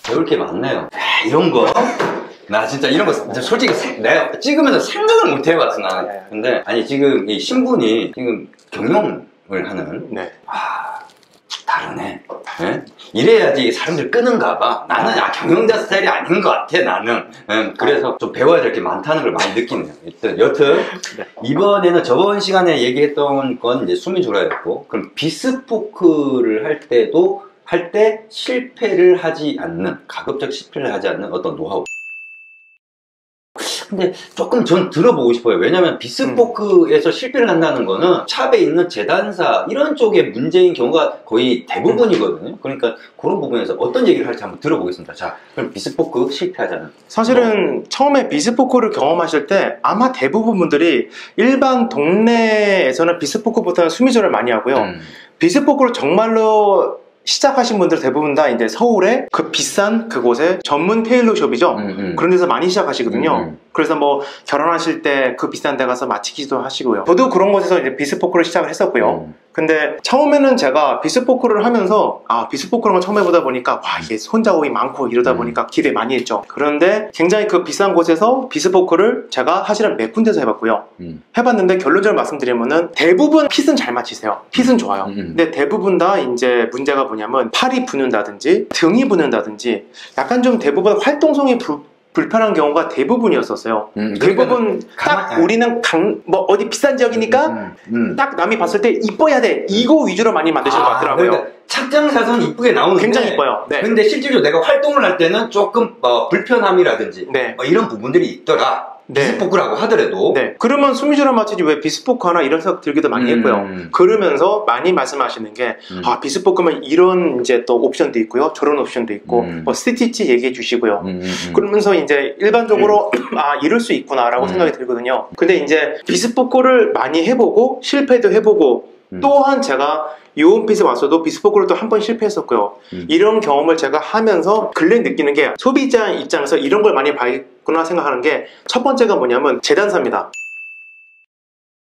배울 게 많네요. 야, 이런 거. 나 진짜 이런 거 솔직히 내가 찍으면서 생각을 못 해봤어, 나. 근데, 아니, 지금 이 신분이 지금 경영을 하는. 네. 다르네. 네? 이래야지 사람들 끄는가 봐. 나는 경영자 스타일이 아닌 것 같아, 나는. 그래서 좀 배워야 될 게 많다는 걸 많이 느끼네요. 여튼, 네. 이번에는 저번 시간에 얘기했던 건 이제 수미조라였고, 그럼 비스포크를 할 때 실패를 하지 않는, 가급적 실패를 하지 않는 어떤 노하우. 근데 조금 전 들어보고 싶어요. 왜냐면 비스포크에서 실패를 한다는 거는 샵에 있는 재단사 이런 쪽의 문제인 경우가 거의 대부분이거든요. 그러니까 그런 부분에서 어떤 얘기를 할지 한번 들어보겠습니다. 자, 그럼 비스포크 실패하자는. 사실은 처음에 비스포크를 경험하실 때 아마 대부분 분들이 일반 동네에서는 비스포크보다는 수미조를 많이 하고요. 비스포크를 정말로 시작하신 분들 대부분 다 이제 서울에 그 비싼 그곳에 전문 테일러숍이죠. 그런 데서 많이 시작하시거든요. 그래서 뭐 결혼하실 때 그 비싼 데 가서 마치기도 하시고요. 저도 그런 곳에서 이제 비스포크를 시작을 했었고요. 근데 처음에는 제가 비스포크를 하면서 비스포크를 처음 해보다 보니까 와 이게 손자국이 많고 이러다 보니까 기대 많이 했죠. 그런데 굉장히 그 비싼 곳에서 비스포크를 제가 사실은 몇 군데서 해봤고요. 해봤는데 결론적으로 말씀드리면은 대부분 핏은 잘 맞히세요. 핏은 좋아요. 근데 대부분 다 이제 문제가 뭐냐면 팔이 붓는다든지 등이 붓는다든지 약간 좀 대부분 활동성이 불편한 경우가 대부분이었었어요. 대부분 딱 우리는 뭐 어디 비싼 지역이니까 딱 남이 봤을 때 이뻐야 돼 이거 위주로 많이 만드시는 것 같더라고요. 그러니까 착장사선 이쁘게 나오는데 굉장히 이뻐요. 네. 근데 실제로 내가 활동을 할 때는 조금 불편함이라든지 네. 이런 부분들이 있더라. 네. 비스포크라고 하더라도. 네. 그러면 수미조랑 마치지 왜 비스포크 하나 이런 생각 들기도 많이 했고요. 그러면서 많이 말씀하시는 게 비스포크면 이런 이제 또 옵션도 있고요. 저런 옵션도 있고 뭐 스티치 얘기해 주시고요. 그러면서 이제 일반적으로 이럴 수 있구나라고 생각이 들거든요. 근데 이제 비스포크를 많이 해보고 실패도 해보고 또한 제가 요원핏에 왔어도 비스포크로 또 한 번 실패했었고요. 이런 경험을 제가 하면서 근래 느끼는 게 소비자 입장에서 이런 걸 많이 봐야겠구나 생각하는 게 첫 번째가 뭐냐면 재단사입니다.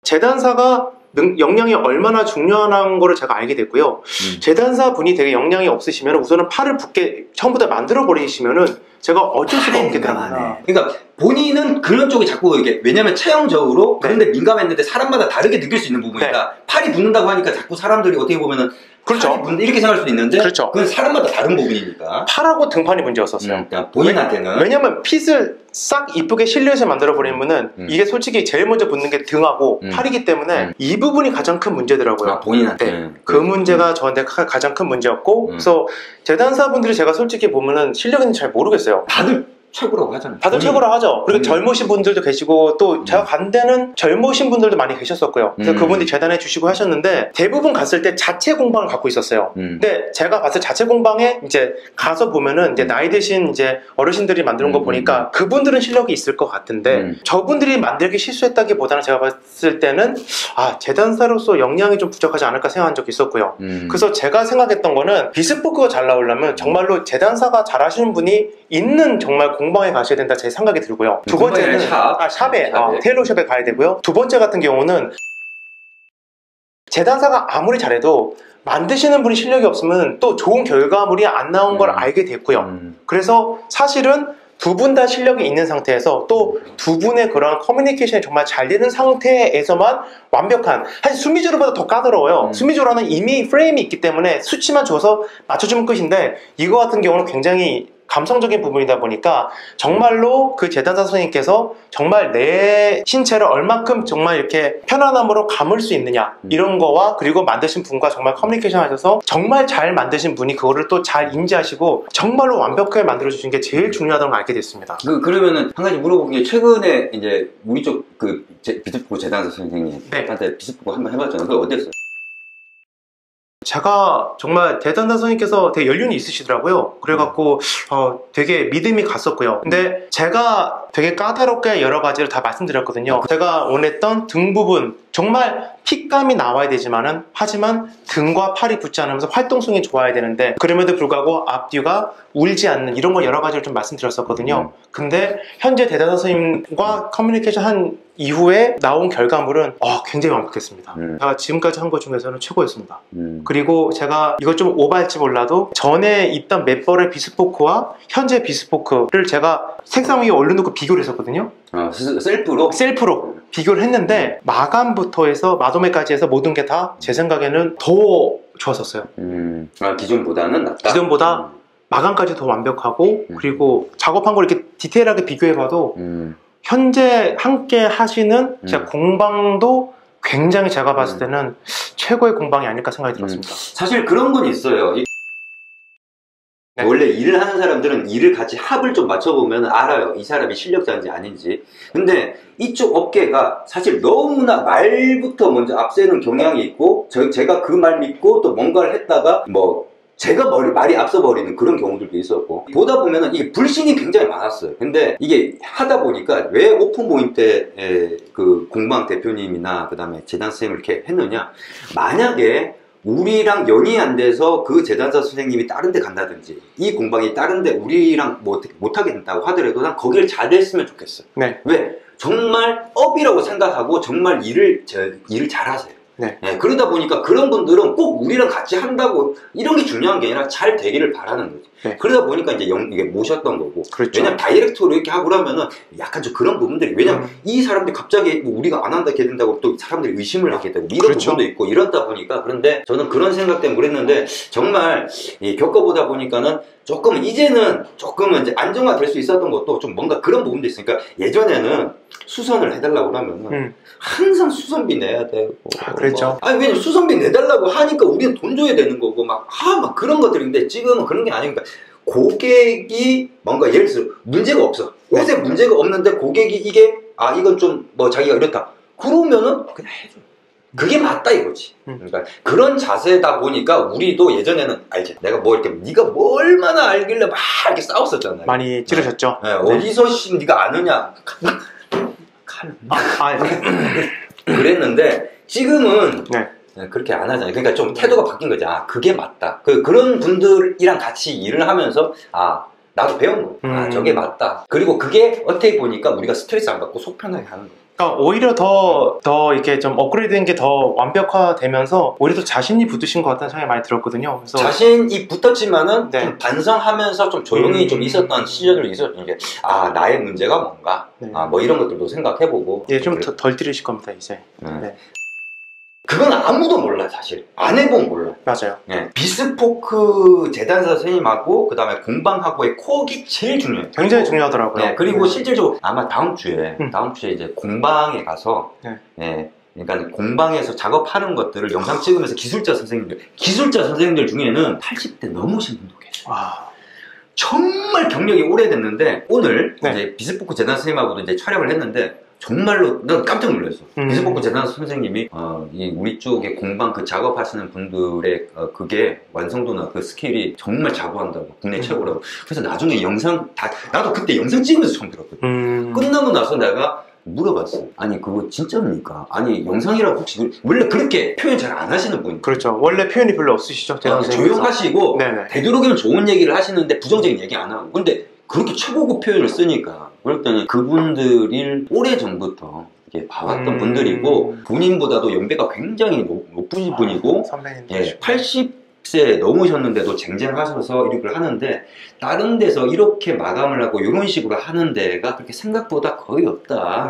재단사가 역량이 얼마나 중요한 거를 제가 알게 됐고요. 재단사 분이 되게 역량이 없으시면 우선은 팔을 붓게 처음부터 만들어 버리시면은 제가 어쩔 수가 없게 됩니다. 그러니까 본인은 그런 쪽이 자꾸 이게 왜냐면 체형적으로 그런데 민감했는데 사람마다 다르게 느낄 수 있는 부분이다. 팔이 붓는다고 하니까 자꾸 사람들이 어떻게 보면은 그렇죠. 이렇게 생각할 수도 있는데 그렇죠. 그건 사람마다 다른 부분이니까. 팔하고 등판이 문제였었어요. 그러니까 본인한테는. 왜냐면 핏을 싹 이쁘게 실루엣에 만들어 버리면은 이게 솔직히 제일 먼저 붙는 게 등하고 팔이기 때문에 이 부분이 가장 큰 문제더라고요. 본인한테. 네. 그 문제가 저한테 가장 큰 문제였고 그래서 재단사분들이 제가 솔직히 보면은 실력은 잘 모르겠어요. 다들 최고라고 하잖아요. 다들 최고라고 하죠. 그리고 젊으신 분들도 계시고 또 제가 간 데는 젊으신 분들도 많이 계셨었고요. 그래서 그분들이 재단해 주시고 하셨는데 대부분 갔을 때 자체 공방을 갖고 있었어요. 근데 제가 봤을 때 자체 공방에 이제 가서 보면은 이제 나이 드신 이제 어르신들이 만드는 거 보니까 그분들은 실력이 있을 것 같은데 저분들이 만들기 실수했다기보다는 제가 봤을 때는 재단사로서 역량이 좀 부족하지 않을까 생각한 적이 있었고요. 그래서 제가 생각했던 거는 비스포크가 잘 나오려면 정말로 재단사가 잘하시는 분이 있는 정말 공방에 가셔야 된다 제 생각이 들고요. 두 번째는 샵에 테일러숍에 가야 되고요. 두 번째 같은 경우는 재단사가 아무리 잘해도 만드시는 분이 실력이 없으면 또 좋은 결과물이 안 나온 걸 알게 됐고요. 그래서 사실은 두 분 다 실력이 있는 상태에서 또 두 분의 그런 커뮤니케이션이 정말 잘 되는 상태에서만 완벽한, 사실 수미조로보다 더 까다로워요. 수미조로는 이미 프레임이 있기 때문에 수치만 줘서 맞춰주면 끝인데 이거 같은 경우는 굉장히 감성적인 부분이다 보니까 정말로 그 재단사 선생님께서 정말 내 신체를 얼마큼 정말 이렇게 편안함으로 감을 수 있느냐 이런 거와 그리고 만드신 분과 정말 커뮤니케이션 하셔서 정말 잘 만드신 분이 그거를 또 잘 인지하시고 정말로 완벽하게 만들어 주신 게 제일 중요하다는 걸 알게 됐습니다. 그러면은 한 가지 물어본 게 최근에 이제 우리 쪽 그 비스포크 재단사 선생님한테 비스포크 한번 해봤잖아요. 그거 어땠어요? 제가 정말 재단사 선생님께서 되게 연륜이 있으시더라고요. 그래갖고 되게 믿음이 갔었고요. 근데 제가 되게 까다롭게 여러 가지를 다 말씀드렸거든요. 제가 원했던 등 부분 정말 핏감이 나와야 되지만은 하지만 등과 팔이 붙지 않으면서 활동성이 좋아야 되는데 그럼에도 불구하고 앞뒤가 울지 않는 이런 걸 여러 가지를 좀 말씀드렸었거든요. 근데 현재 재단사 선생님과 커뮤니케이션 한 이후에 나온 결과물은 굉장히 완벽했습니다. 제가 지금까지 한 것 중에서는 최고였습니다. 그리고 제가 이거 좀 오버할지 몰라도 전에 있던 몇 벌의 비스포크와 현재 비스포크를 제가 색상 위에 올려놓고 비교를 했었거든요. 셀프로? 셀프로 비교를 했는데 마감부터 해서 마도매까지 해서 모든 게 다 제 생각에는 더 좋았었어요. 기존보다는 낫다? 기존보다 마감까지 더 완벽하고 그리고 작업한 걸 이렇게 디테일하게 비교해봐도 현재 함께 하시는 제 공방도 굉장히 제가 봤을 때는 최고의 공방이 아닐까 생각이 들었습니다. 사실 그런 건 있어요. 네. 원래 일을 하는 사람들은 일을 같이 합을 좀 맞춰보면 알아요. 이 사람이 실력자인지 아닌지. 근데 이쪽 업계가 사실 너무나 말부터 먼저 앞세는 경향이 있고 제가 그 말 믿고 또 뭔가를 했다가 제가 말이 앞서버리는 그런 경우들도 있었고, 보다 보면은 이게 불신이 굉장히 많았어요. 근데 이게 하다 보니까 왜 오픈모임 때 그 공방 대표님이나 그 다음에 재단 선생님을 이렇게 했느냐, 만약에 우리랑 연이 안 돼서 그 재단사 선생님이 다른 데 간다든지 이 공방이 다른 데 우리랑 못하게 된다고 하더라도 난 거기를 잘 됐으면 좋겠어요. 네. 왜? 정말 업이라고 생각하고 정말 일을 잘하세요. 네. 네, 그러다 보니까 그런 분들은 꼭 우리랑 같이 한다고 이런 게 중요한 게 아니라 잘 되기를 바라는 거지. 네. 그러다 보니까 이제 이게 모셨던 거고. 그렇죠. 왜냐면 다이렉트로 이렇게 하고 그러면은 약간 좀 그런 부분들이, 왜냐면 이 사람들이 갑자기 우리가 안 한다 이렇게 된다고 또 사람들이 의심을 하게 되고 이런 그렇죠. 부분도 있고 이러다 보니까. 그런데 저는 그런 생각 때문에 그랬는데 정말 겪어보다 보니까는 조금은 이제는 이제 안정화될 수 있었던 것도 좀 뭔가 그런 부분도 있으니까, 예전에는 수선을 해달라고 그러면은 항상 수선비 내야 되고. 그렇죠. 아니 왜냐면 수선비 내달라고 하니까 우리는 돈 줘야 되는 거고 막 그런 것들인데, 지금은 그런 게 아니니까 고객이 뭔가 예를 들어서 문제가 없어. 옷에 문제가 없는데 고객이 이게 이건 좀 자기가 이렇다 그러면은 그냥 해줘. 그게 맞다 이거지. 그러니까 그런 자세다 보니까 우리도 예전에는 알지. 내가 이렇게 네가 얼마나 알길래 막 이렇게 싸웠었잖아요. 많이 찌르셨죠. 네. 어디서 네가 아느냐. 그랬는데 지금은 그렇게 안 하잖아요. 그러니까 좀 태도가 바뀐 거지. 그게 맞다. 그런 분들이랑 같이 일을 하면서 나도 배운 거. 저게 맞다. 그리고 그게 어떻게 보니까 우리가 스트레스 안 받고 속 편하게 하는 거예요. 그러니까 오히려 더 이렇게 좀 업그레이드된 게 더 완벽화되면서 오히려 더 자신이 붙으신 것 같다는 생각이 많이 들었거든요. 그래서 자신이 붙었지만은 좀 반성하면서 좀 조용히 좀 있었던 시절이 있었던 게 나의 문제가 뭔가 이런 것들도 생각해보고. 좀 덜 들으실 겁니다 이제. 네. 그건 아무도 몰라 사실. 안 해보면 몰라. 맞아요. 네. 비스포크 재단사 선생님하고 그 다음에 공방하고의 코어가 제일 중요해요. 굉장히 중요하더라고요. 네. 그리고 실질적으로 아마 다음 주에 이제 공방에 가서 그러니까 공방에서 작업하는 것들을 영상 찍으면서 기술자 선생님들 중에는 80대 넘으신 분도 계세요. 정말 경력이 오래됐는데 오늘 이제 비스포크 재단 선생님하고도 이제 촬영을 했는데 정말로 난 깜짝 놀랐어. 비스포크 재단 선생님이 우리 쪽에 공방 작업하시는 분들의 그게 완성도나 그 스킬이 정말 자부한다고, 국내 최고라고. 그래서 나중에 영상 나도 그때 영상 찍으면서 처음 들었거든. 끝나고 나서 내가 물어봤어. 아니 그거 진짜입니까? 아니 영상이라고 혹시 원래 그렇게 표현 잘 안 하시는 분이. 그렇죠. 원래 표현이 별로 없으시죠. 조용하시고 되도록이면 좋은 얘기를 하시는데 부정적인 얘기 안 하고. 근데 그렇게 최고급 표현을 쓰니까, 그랬더니 그분들이 오래전부터 이렇게 봐왔던 분들이고 본인보다도 연배가 굉장히 높으신 분이고 선배님들 80세 넘으셨는데도 쟁쟁을 하셔서 이렇게 하는데, 다른 데서 이렇게 마감을 하고 이런 식으로 하는 데가 그렇게 생각보다 거의 없다.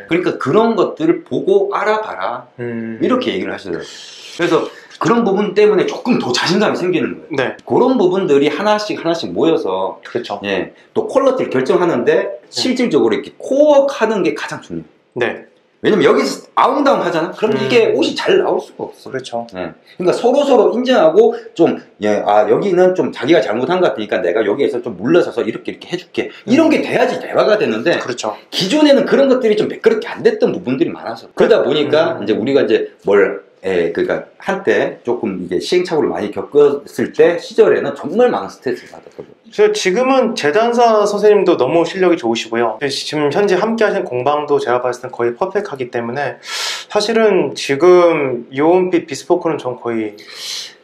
그러니까 그런 것들을 보고 알아봐라. 이렇게 얘기를 하시더라고요. 그래서 그런 부분 때문에 조금 더 자신감이 생기는 거예요. 그런 부분들이 하나씩 모여서 또 퀄리티를 결정하는데 실질적으로 이렇게 코어 하는 게 가장 중요해요. 왜냐면 여기서 아웅다웅 하잖아? 그럼 이게 옷이 잘 나올 수가 없어. 그렇죠. 그러니까 서로 인정하고 좀 여기는 좀 자기가 잘못한 것 같으니까 내가 여기에서 좀 물러서서 이렇게 해줄게. 이런 게 돼야지 대화가 되는데, 그렇죠. 기존에는 그런 것들이 좀 매끄럽게 안 됐던 부분들이 많아서 그러다 보니까 이제 우리가 이제 그러니까 한때 조금 이게 시행착오를 많이 겪었을 때 시절에는 정말 많은 스트레스를 받았거든요. 지금은 재단사 선생님도 너무 실력이 좋으시고요. 지금 현재 함께 하신 공방도 제가 봤을 땐 거의 퍼펙트하기 때문에 사실은 지금 요원빛 비스포크는 전 거의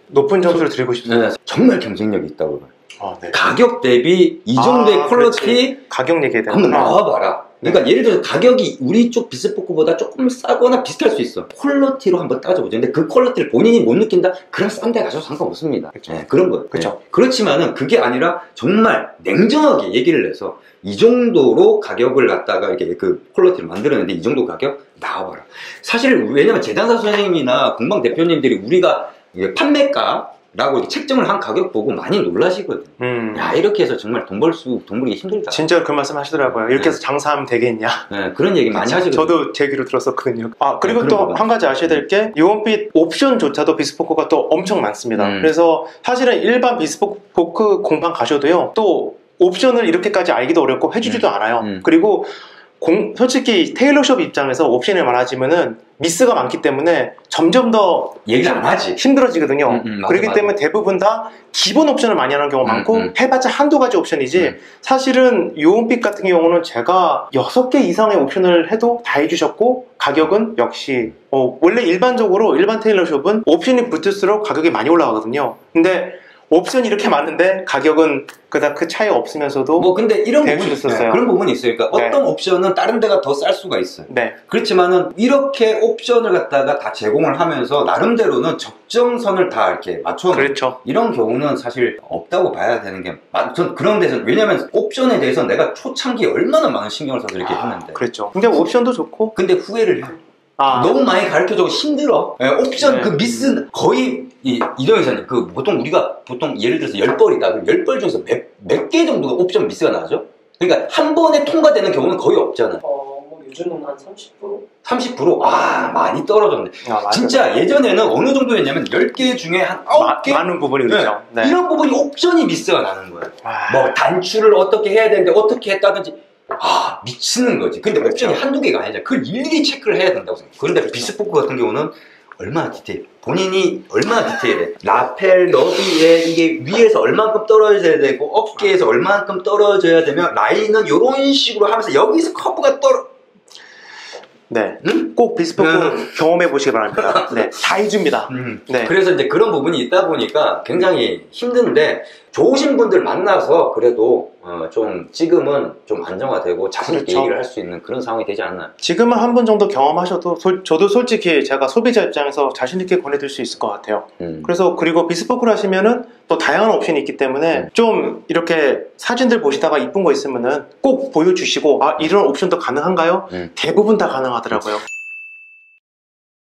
높은 점수를 드리고 싶습니다. 정말 경쟁력이 있다고 봐요. 네. 가격 대비 이 정도의 퀄리티 가격 얘기해야 되나? 한번 나와봐라. 그러니까 예를 들어서 가격이 우리 쪽 비스포크보다 조금 싸거나 비슷할 수 있어. 퀄리티로 한번 따져보죠. 근데 그 퀄리티를 본인이 못 느낀다? 그럼 싼 데 가셔도 상관없습니다. 네, 그런 거예요. 그렇죠. 네. 그렇지만은 그게 아니라 정말 냉정하게 얘기를 해서 이 정도로 가격을 갖다가 이렇게 그 퀄리티를 만들었는데 이 정도 가격 나와봐라. 사실 왜냐면 재단사 선생님이나 공방 대표님들이 우리가 판매가 라고 이렇게 책정을 한 가격 보고 많이 놀라시거든. 야, 이렇게 해서 정말 돈 벌기 힘들다. 진짜 그 말씀 하시더라고요. 이렇게 해서 장사하면 되겠냐. 네, 그런 얘기 많이 하시거든요. 저도 제 귀로 들었었거든요. 아, 그리고 네, 또 한 가지 아셔야 될 게, 요원빛 옵션조차도 비스포크가 또 엄청 많습니다. 그래서 사실은 일반 비스포크 공방 가셔도요, 또 옵션을 이렇게까지 알기도 어렵고 해주지도 않아요. 그리고 솔직히 테일러숍 입장에서 옵션을 말하자면은 미스가 많기 때문에 점점 더 얘기를 안 하지. 힘들어지거든요. 그렇기 때문에 대부분 다 기본 옵션을 많이 하는 경우가 많고 해봤자 한두 가지 옵션이지 사실은 요원빛 같은 경우는 제가 6개 이상의 옵션을 해도 다 해주셨고 가격은 역시 원래 일반적으로 일반 테일러숍은 옵션이 붙을수록 가격이 많이 올라가거든요. 근데 옵션이 이렇게 많은데 가격은 그닥 그 차이 없으면서도 뭐 근데 이런 부분이 있었어요. 네, 그런 부분이 있어요. 그러니까 네. 어떤 옵션은 다른 데가 더 쌀 수가 있어요. 네. 그렇지만은 이렇게 옵션을 갖다가 다 제공을 하면서 나름대로는 적정선을 다 이렇게 맞춰놓은 그렇죠. 이런 경우는 사실 없다고 봐야 되는 게 전 그런 데서 왜냐면 옵션에 대해서 내가 초창기에 얼마나 많은 신경을 써서 이렇게 했는데 그렇죠. 근데 옵션도 좋고 근데 후회를 해. 너무 많이 가르쳐주고 힘들어. 네, 옵션 그 미스 거의 이정 이사님 그 보통 우리가 보통 예를 들어서 10벌이다. 그럼 10벌 중에서 몇 개 정도가 옵션 미스가 나죠? 그러니까 한 번에 통과되는 경우는 거의 없잖아. 뭐 요즘은 한 30%? 30%? 아, 많이 떨어졌네. 진짜 예전에는 어느 정도였냐면 10개 중에 한 9개? 많은 부분이 그렇죠. 네. 네. 이런 부분이 옵션이 미스가 나는 거야. 뭐 단추를 어떻게 해야 되는데 어떻게 했다든지 미치는 거지. 근데 그렇죠. 옵션이 한두 개가 아니잖아. 그걸 일일이 체크를 해야 된다고 생각해. 그런데 그렇죠. 비스포크 같은 경우는 얼마나 디테일, 본인이 얼마나 디테일해. 라펠, 너비에 이게 위에서 얼만큼 떨어져야 되고 어깨에서 얼만큼 떨어져야 되면 라인은 이런 식으로 하면서 여기서 커브가 네. 응? 꼭 비스포크 경험해 보시기 바랍니다. 네. 다 해줍니다. 네. 그래서 이제 그런 부분이 있다 보니까 굉장히 힘든데 좋으신 분들 만나서 그래도 좀 지금은 좀 안정화되고 자신있게 그렇죠. 얘기를 할 수 있는 그런 상황이 되지 않나. 지금은 한 번 정도 경험하셔도 저도 솔직히 제가 소비자 입장에서 자신있게 권해드릴 수 있을 것 같아요. 그래서 그리고 비스포크를 하시면은 또 다양한 옵션이 있기 때문에 좀 이렇게 사진들 보시다가 이쁜 거 있으면은 꼭 보여주시고 이런 옵션도 가능한가요? 대부분 다 가능하더라고요.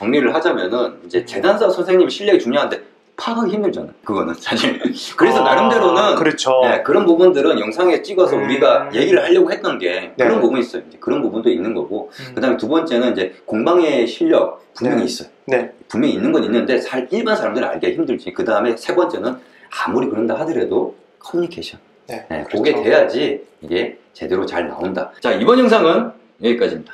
정리를 하자면은 이제 재단사 선생님 실력이 중요한데 파악하기 힘들잖아. 그거는 사실. 그래서 나름대로는 그렇죠. 네, 그런 부분들은 영상에 찍어서 우리가 얘기를 하려고 했던 게 그런 부분이 있어요. 이제 그런 부분도 있는 거고 그다음에 두 번째는 이제 공방의 실력 분명히 있어요. 네. 분명히 있는 건 있는데 일반 사람들은 알기가 힘들지. 그 다음에 세 번째는 아무리 그런다 하더라도 커뮤니케이션. 네, 그게 그렇죠. 돼야지 이게 제대로 잘 나온다. 자, 이번 영상은 여기까지입니다.